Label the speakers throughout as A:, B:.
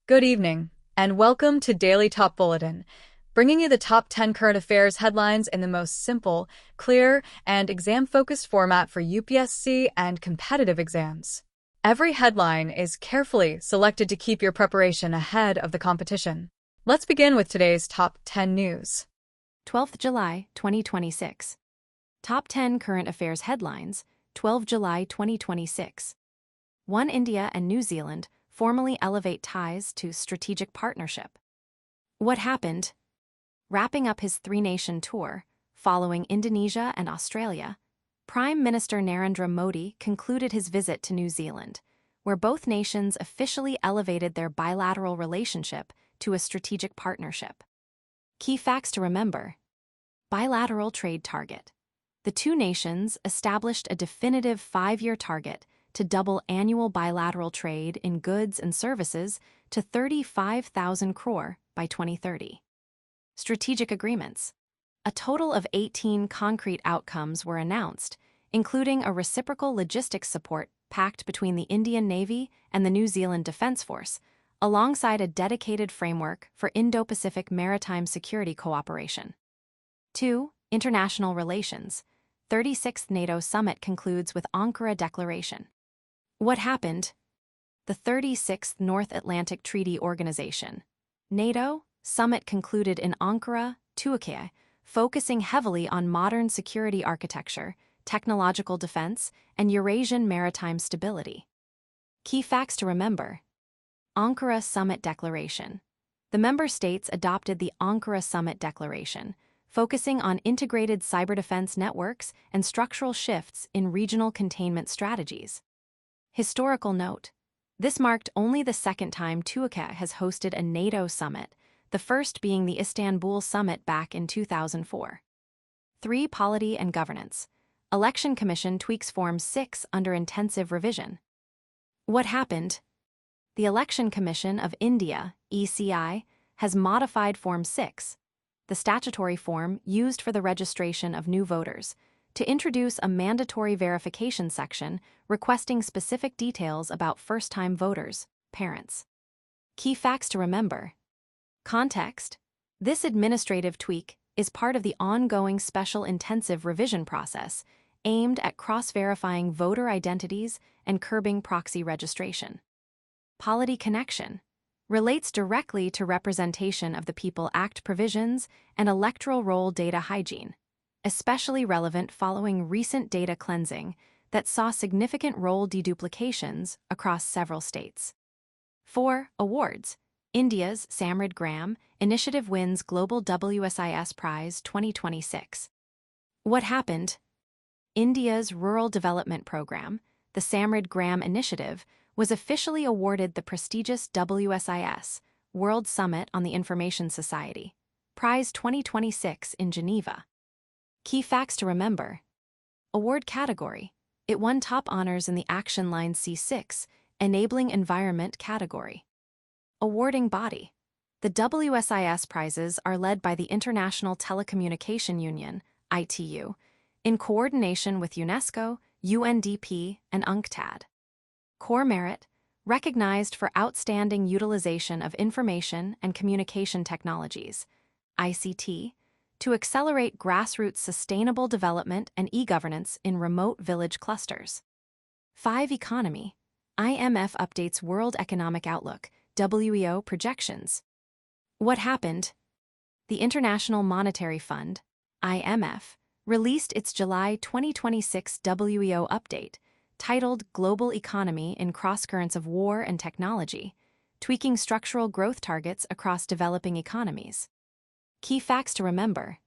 A: Good evening, and welcome to Daily Top Bulletin, bringing you the top 10 current affairs headlines in the most simple, clear, and exam-focused format for UPSC and competitive exams. Every headline is carefully selected to keep your preparation ahead of the competition. Let's begin with today's top 10 news.
B: 12th July 2026. Top 10 current affairs headlines, 12 July 2026. 1. India and New Zealand formally elevate ties to strategic partnership. What happened? Wrapping up his three-nation tour, following Indonesia and Australia, Prime Minister Narendra Modi concluded his visit to New Zealand, where both nations officially elevated their bilateral relationship to a strategic partnership. Key facts to remember. Bilateral trade target. The two nations established a definitive 5-year target to double annual bilateral trade in goods and services to 35,000 crore by 2030. Strategic agreements. A total of 18 concrete outcomes were announced, including a reciprocal logistics support pact between the Indian Navy and the New Zealand Defence Force, alongside a dedicated framework for Indo-Pacific maritime security cooperation. 2. International relations. 36th NATO Summit concludes with Ankara Declaration. What happened? The 36th North Atlantic Treaty Organization, NATO, summit concluded in Ankara, Turkey, focusing heavily on modern security architecture, technological defense, and Eurasian maritime stability. Key facts to remember. Ankara Summit Declaration. The member states adopted the Ankara Summit Declaration, focusing on integrated cyber defense networks and structural shifts in regional containment strategies. Historical note. This marked only the second time Turkey has hosted a NATO summit, the first being the Istanbul summit back in 2004. 3. Polity and governance. Election Commission tweaks Form 6 under intensive revision. What happened? The Election Commission of India, ECI, has modified Form 6, the statutory form used for the registration of new voters, to introduce a mandatory verification section requesting specific details about first-time voters, parents. Key facts to remember. Context. This administrative tweak is part of the ongoing special intensive revision process aimed at cross-verifying voter identities and curbing proxy registration. Polity connection. Relates directly to Representation of the People Act provisions and electoral roll data hygiene, especially relevant following recent data cleansing that saw significant roll deduplications across several states. 4. Awards. India's Samrid Gram initiative wins Global WSIS Prize 2026. What happened? India's Rural Development Program, the Samrid Gram Initiative, was officially awarded the prestigious WSIS, World Summit on the Information Society, Prize 2026 in Geneva. Key facts to remember. Award category. It won top honors in the Action Line C6, Enabling Environment category. Awarding body. The WSIS prizes are led by the International Telecommunication Union, ITU, in coordination with UNESCO, UNDP, and UNCTAD. Core merit, recognized for outstanding utilization of information and communication technologies, ICT, to accelerate grassroots sustainable development and e-governance in remote village clusters. 5. Economy. IMF updates World Economic Outlook, WEO projections. What happened? The International Monetary Fund, IMF, released its July 2026 WEO update, titled Global Economy in Crosscurrents of War and Technology, tweaking structural growth targets across developing economies. Key facts to remember.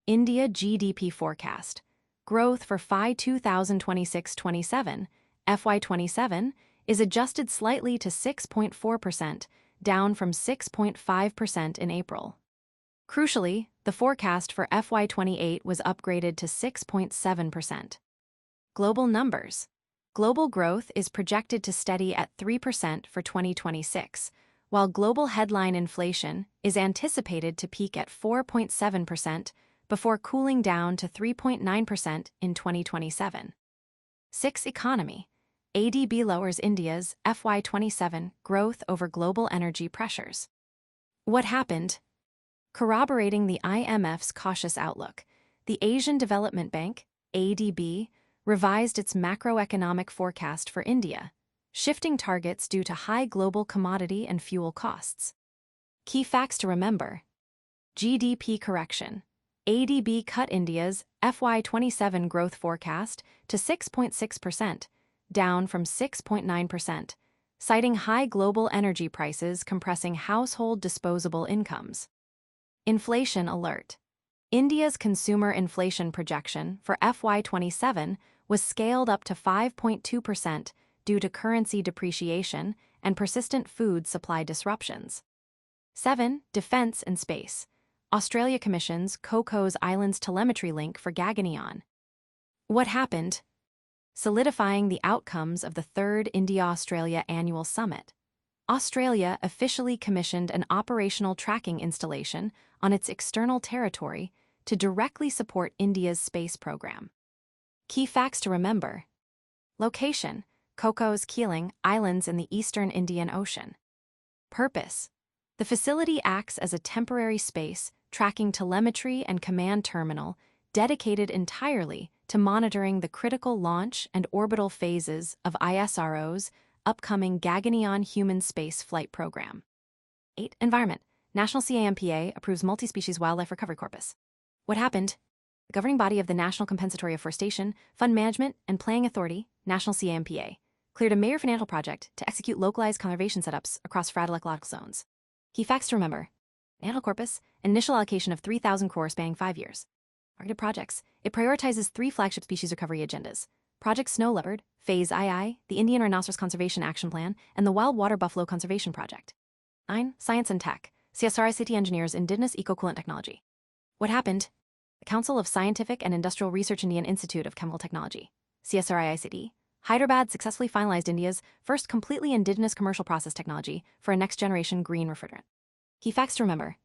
B: India GDP forecast. Growth for FY 2026-27, FY27, is adjusted slightly to 6.4%, down from 6.5% in April. Crucially, the forecast for FY28 was upgraded to 6.7%. Global numbers. Global growth is projected to steady at 3% for 2026, while global headline inflation is anticipated to peak at 4.7% before cooling down to 3.9% in 2027. 6. Economy. ADB lowers India's FY27 growth over global energy pressures. What happened? Corroborating the IMF's cautious outlook, the Asian Development Bank, ADB, revised its macroeconomic forecast for India, shifting targets due to high global commodity and fuel costs. Key facts to remember. GDP correction. ADB cut India's FY27 growth forecast to 6.6%, down from 6.9%, citing high global energy prices compressing household disposable incomes. Inflation alert. India's consumer inflation projection for FY27 was scaled up to 5.2% due to currency depreciation and persistent food supply disruptions. 7. Defense and space. Australia commissions Cocos Islands telemetry link for Gaganyaan. What happened? Solidifying the outcomes of the third India-Australia annual summit. Australia officially commissioned an operational tracking installation on its external territory to directly support India's space program. Key facts to remember. Location: Cocos Islands in the eastern Indian Ocean. Purpose: the facility acts as a temporary space tracking telemetry and command terminal dedicated entirely to monitoring the critical launch and orbital phases of ISRO's upcoming Gaganyaan human space flight program. 8. Environment. National CAMPA approves multi-species wildlife recovery corpus. What happened? The governing body of the National Compensatory Afforestation, Fund Management, and Planning Authority, National CAMPA, cleared a major financial project to execute localized conservation setups across fragile ecological zones. Key facts to remember. National corpus, initial allocation of 3,000 crore spanning 5 years. Targeted projects. It prioritizes 3 flagship species recovery agendas. Project Snow Leopard, Phase II, the Indian Rhinoceros Conservation Action Plan, and the Wild Water Buffalo Conservation Project. 9. Science and Tech. CSRICT engineers Indigenous Eco-Coolant Technology. What happened? The Council of Scientific and Industrial Research Indian Institute of Chemical Technology, CSRICT, Hyderabad successfully finalized India's first completely indigenous commercial process technology for a next-generation green refrigerant. Key facts to remember.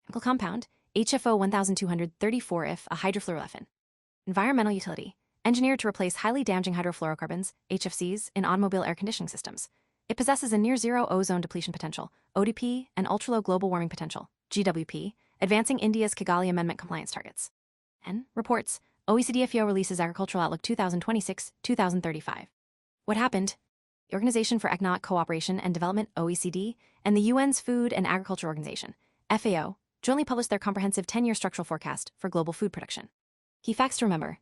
B: Chemical compound, HFO 1234-if, a hydrofluorolefin. Environmental utility, engineered to replace highly damaging hydrofluorocarbons, HFCs, in automobile air conditioning systems. It possesses a near-zero ozone depletion potential, ODP, and ultra-low global warming potential, GWP, advancing India's Kigali Amendment compliance targets. N. Reports. OECD FAO releases Agricultural Outlook 2026-2035. What happened? The Organization for Economic Cooperation and Development, OECD, and the UN's Food and Agriculture Organization, FAO, jointly published their comprehensive 10-year structural forecast for global food production. Key facts to remember.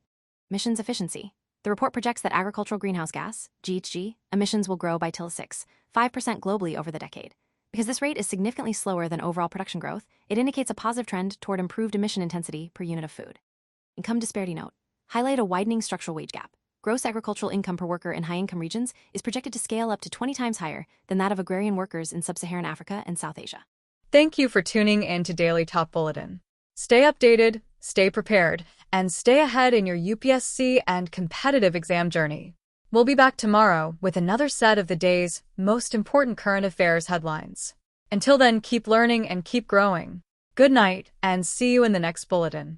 B: Emissions efficiency. The report projects that agricultural greenhouse gas, GHG, emissions will grow by till 5% globally over the decade. Because this rate is significantly slower than overall production growth, it indicates a positive trend toward improved emission intensity per unit of food. Income disparity note. Highlight a widening structural wage gap. Gross agricultural income per worker in high-income regions is projected to scale up to 20 times higher than that of agrarian workers in sub-Saharan Africa and South Asia.
A: Thank you for tuning in to Daily Top Bulletin. Stay updated, stay prepared, and stay ahead in your UPSC and competitive exam journey. We'll be back tomorrow with another set of the day's most important current affairs headlines. Until then, keep learning and keep growing. Good night, and see you in the next bulletin.